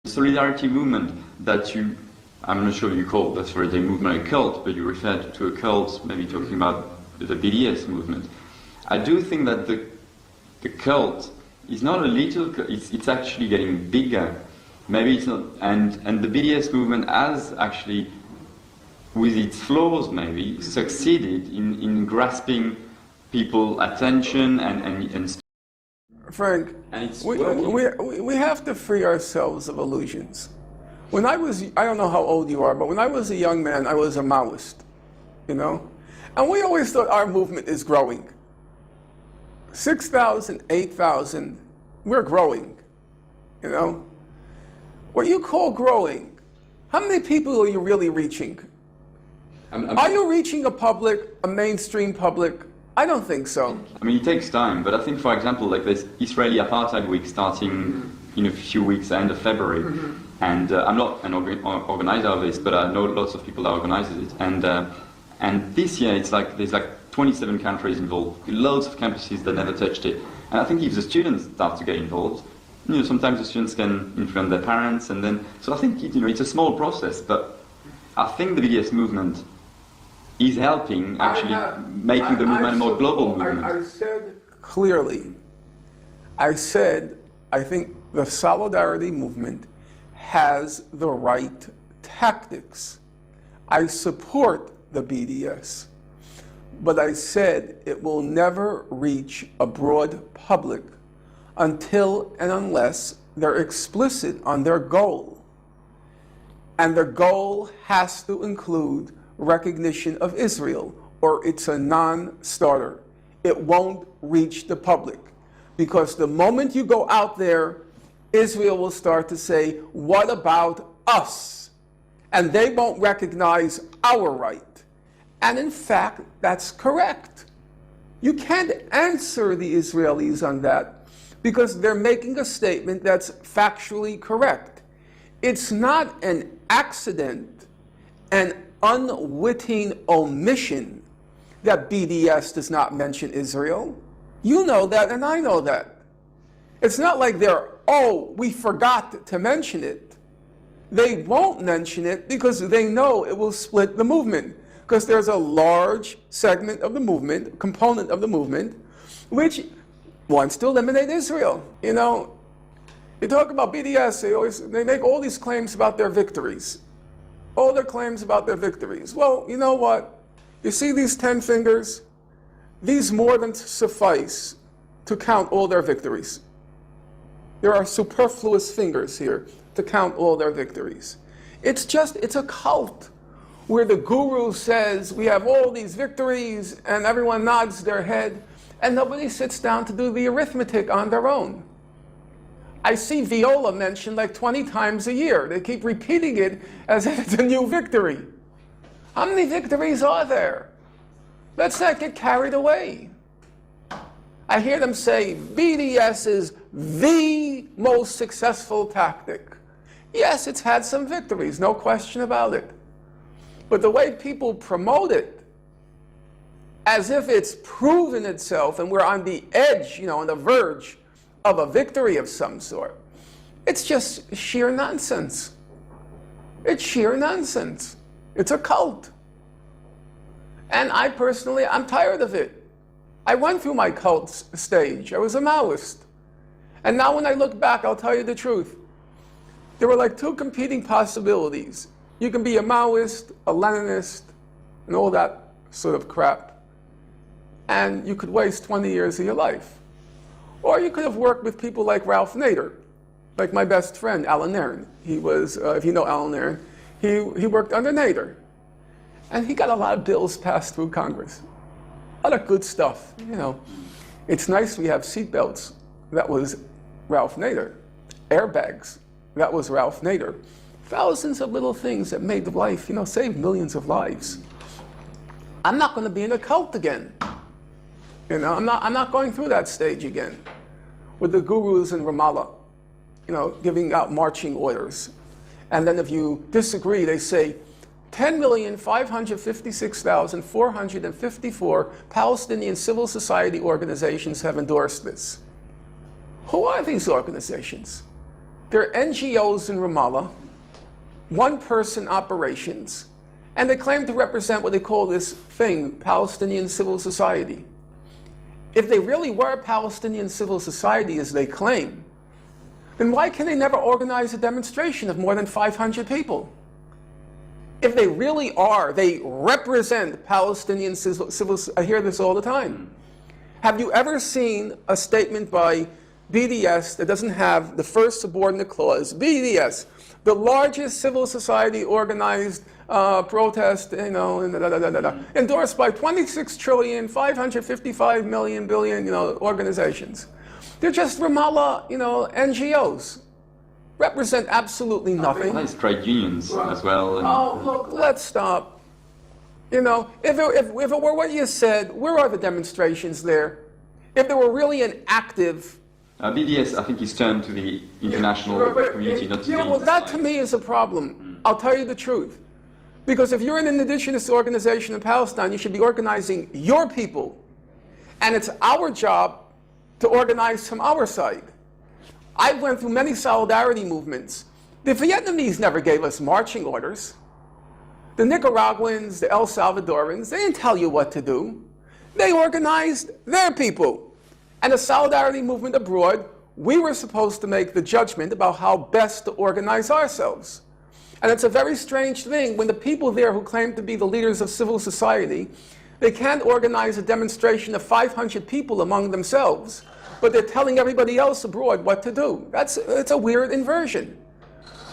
Solidarity movement that I'm not sure you call the solidarity movement a cult, but you referred to a cult, maybe talking about the BDS movement. I do think that the cult is not a little, it's actually getting bigger. Maybe it's not, and the BDS movement has actually, with its flaws maybe, succeeded in grasping people's attention and Frank, we have to free ourselves of illusions. When I don't know how old you are, but when I was a young man, I was a Maoist, you know? And we always thought our movement is growing. 6,000, 8,000, we're growing, you know? What you call growing, how many people are you really reaching? Are you reaching a mainstream public? I don't think so. I mean, it takes time, but I think, for example, like there's Israeli Apartheid Week starting in a few weeks, end of February, and I'm not an organizer of this, but I know lots of people that organize it, and this year it's like there's like 27 countries involved, loads of campuses that never touched it, and I think if the students start to get involved, you know, sometimes the students can influence their parents, and then, so I think, you know, it's a small process, but I think the BDS movement is helping actually making the movement a more global movement. I said clearly, I think the solidarity movement has the right tactics. I support the BDS, but I said it will never reach a broad public until and unless they're explicit on their goal. And their goal has to include recognition of Israel, or it's a non-starter. It won't reach the public, because the moment you go out there, Israel will start to say, what about us? And they won't recognize our right. And in fact, that's correct. You can't answer the Israelis on that, because they're making a statement that's factually correct. It's not an accident, an unwitting omission that BDS does not mention Israel. You know that, and I know that. It's not like we forgot to mention it. They won't mention it because they know it will split the movement, because there's a large segment of the movement, component of the movement, which wants to eliminate Israel. You know, you talk about BDS, they make all these claims about their victories. All their claims about their victories. Well, you know what? You see these 10 fingers? These more than suffice to count all their victories. There are superfluous fingers here to count all their victories. It's a cult where the guru says, we have all these victories, and everyone nods their head, and nobody sits down to do the arithmetic on their own. I see viola mentioned like 20 times a year. They keep repeating it as if it's a new victory. How many victories are there? Let's not get carried away. I hear them say BDS is the most successful tactic. Yes, it's had some victories, no question about it. But the way people promote it, as if it's proven itself and we're on the edge, you know, on the verge of a victory of some sort, it's just sheer nonsense. It's sheer nonsense. It's a cult. And I personally, I'm tired of it. I went through my cult stage. I was a Maoist. And now when I look back, I'll tell you the truth. There were like two competing possibilities. You can be a Maoist, a Leninist, and all that sort of crap. And you could waste 20 years of your life. Or you could have worked with people like Ralph Nader, like my best friend, Alan Nairn. He was, if you know Alan Nairn, he worked under Nader. And he got a lot of bills passed through Congress. A lot of good stuff, you know. It's nice we have seatbelts. That was Ralph Nader. Airbags. That was Ralph Nader. Thousands of little things that made life, you know, saved millions of lives. I'm not going to be in a cult again. You know, I'm not going through that stage again with the gurus in Ramallah, you know, giving out marching orders. And then if you disagree, they say 10,556,454 Palestinian civil society organizations have endorsed this. Who are these organizations? They're NGOs in Ramallah, one-person operations, and they claim to represent what they call this thing, Palestinian civil society. If they really were Palestinian civil society, as they claim, then why can they never organize a demonstration of more than 500 people? If they really are, they represent Palestinian civil, I hear this all the time. Have you ever seen a statement by BDS that doesn't have the first subordinate clause? BDS, the largest civil society organized protest, endorsed by 26,555,000,000,000,000,000, organizations. They're just Ramallah, NGOs. Represent absolutely nothing. Nice trade unions as well. Oh, look, let's stop. If it were what you said, where are the demonstrations there? If there were really an active... BDS, I think, is turned to the international community, not to the... Well, that to me is a problem. I'll tell you the truth. Because if you're an indigenous organization in Palestine, you should be organizing your people. And it's our job to organize from our side. I went through many solidarity movements. The Vietnamese never gave us marching orders. The Nicaraguans, the El Salvadorans, they didn't tell you what to do. They organized their people. And the solidarity movement abroad, we were supposed to make the judgment about how best to organize ourselves. And it's a very strange thing when the people there who claim to be the leaders of civil society, they can't organize a demonstration of 500 people among themselves, but they're telling everybody else abroad what to do. It's a weird inversion.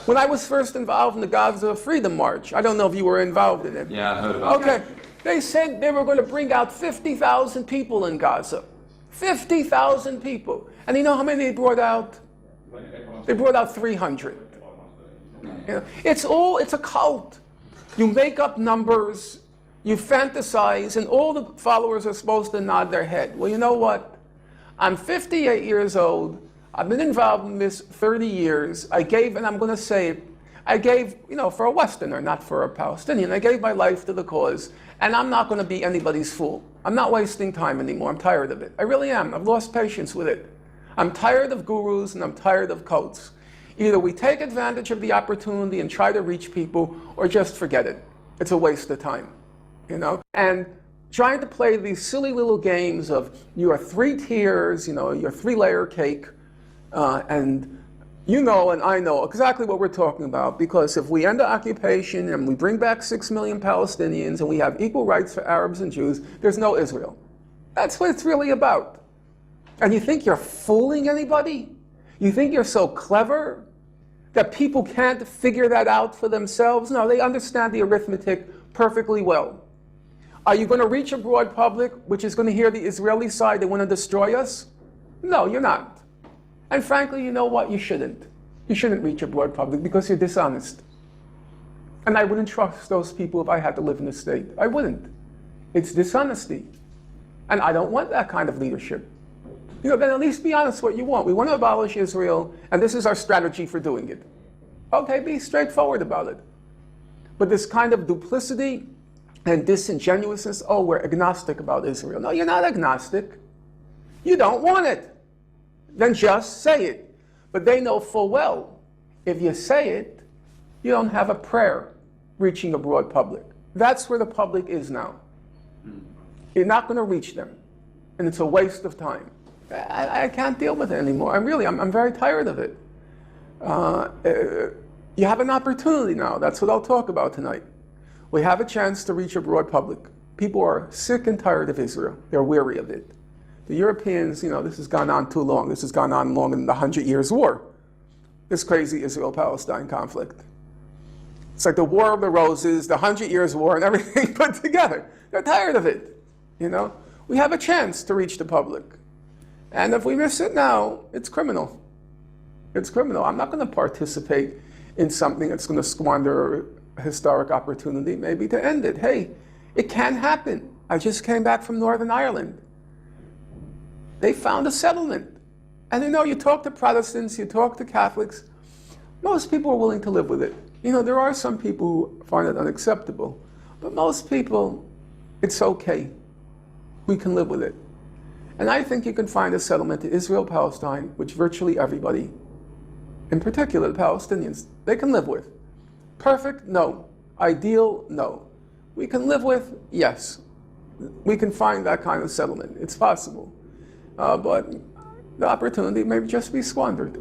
When I was first involved in the Gaza Freedom March, I don't know if you were involved in it. Yeah, I heard about it. Okay, they said they were going to bring out 50,000 people in Gaza. 50,000 people. And you know how many they brought out? They brought out 300. It's a cult. You make up numbers, you fantasize, and all the followers are supposed to nod their head. Well, you know what? I'm 58 years old. I've been involved in this 30 years. I gave, and I'm going to say it, I gave, for a Westerner, not for a Palestinian, I gave my life to the cause, and I'm not going to be anybody's fool. I'm not wasting time anymore. I'm tired of it. I really am. I've lost patience with it. I'm tired of gurus, and I'm tired of cults. Either we take advantage of the opportunity and try to reach people, or just forget it. It's a waste of time, And trying to play these silly little games of your 3 tiers, your 3-layer cake, and and I know exactly what we're talking about, because if we end the occupation and we bring back 6 million Palestinians and we have equal rights for Arabs and Jews, there's no Israel. That's what it's really about. And you think you're fooling anybody? You think you're so clever that people can't figure that out for themselves? No, they understand the arithmetic perfectly well. Are you going to reach a broad public which is going to hear the Israeli side, they want to destroy us? No, you're not. And frankly, you know what? You shouldn't. You shouldn't reach a broad public because you're dishonest. And I wouldn't trust those people if I had to live in the state. I wouldn't. It's dishonesty. And I don't want that kind of leadership. Then at least be honest what you want. We want to abolish Israel, and this is our strategy for doing it. Okay, be straightforward about it. But this kind of duplicity and disingenuousness, we're agnostic about Israel. No, you're not agnostic. You don't want it. Then just say it. But they know full well, if you say it, you don't have a prayer reaching a broad public. That's where the public is now. You're not going to reach them. And it's a waste of time. I can't deal with it anymore. I'm very tired of it. You have an opportunity now. That's what I'll talk about tonight. We have a chance to reach a broad public. People are sick and tired of Israel. They're weary of it. The Europeans, this has gone on too long. This has gone on longer than the 100 Years' War. This crazy Israel-Palestine conflict. It's like the War of the Roses, the 100 Years' War, and everything put together. They're tired of it, We have a chance to reach the public. And if we miss it now, it's criminal. It's criminal. I'm not going to participate in something that's going to squander a historic opportunity, maybe to end it. Hey, it can happen. I just came back from Northern Ireland. They found a settlement. And you talk to Protestants, you talk to Catholics, most people are willing to live with it. There are some people who find it unacceptable, but most people, it's okay. We can live with it. And I think you can find a settlement to Israel-Palestine, which virtually everybody in particular the Palestinians, they can live with. Perfect? No. Ideal? No. We can live with? Yes. We can find that kind of settlement. It's possible. But the opportunity may just be squandered.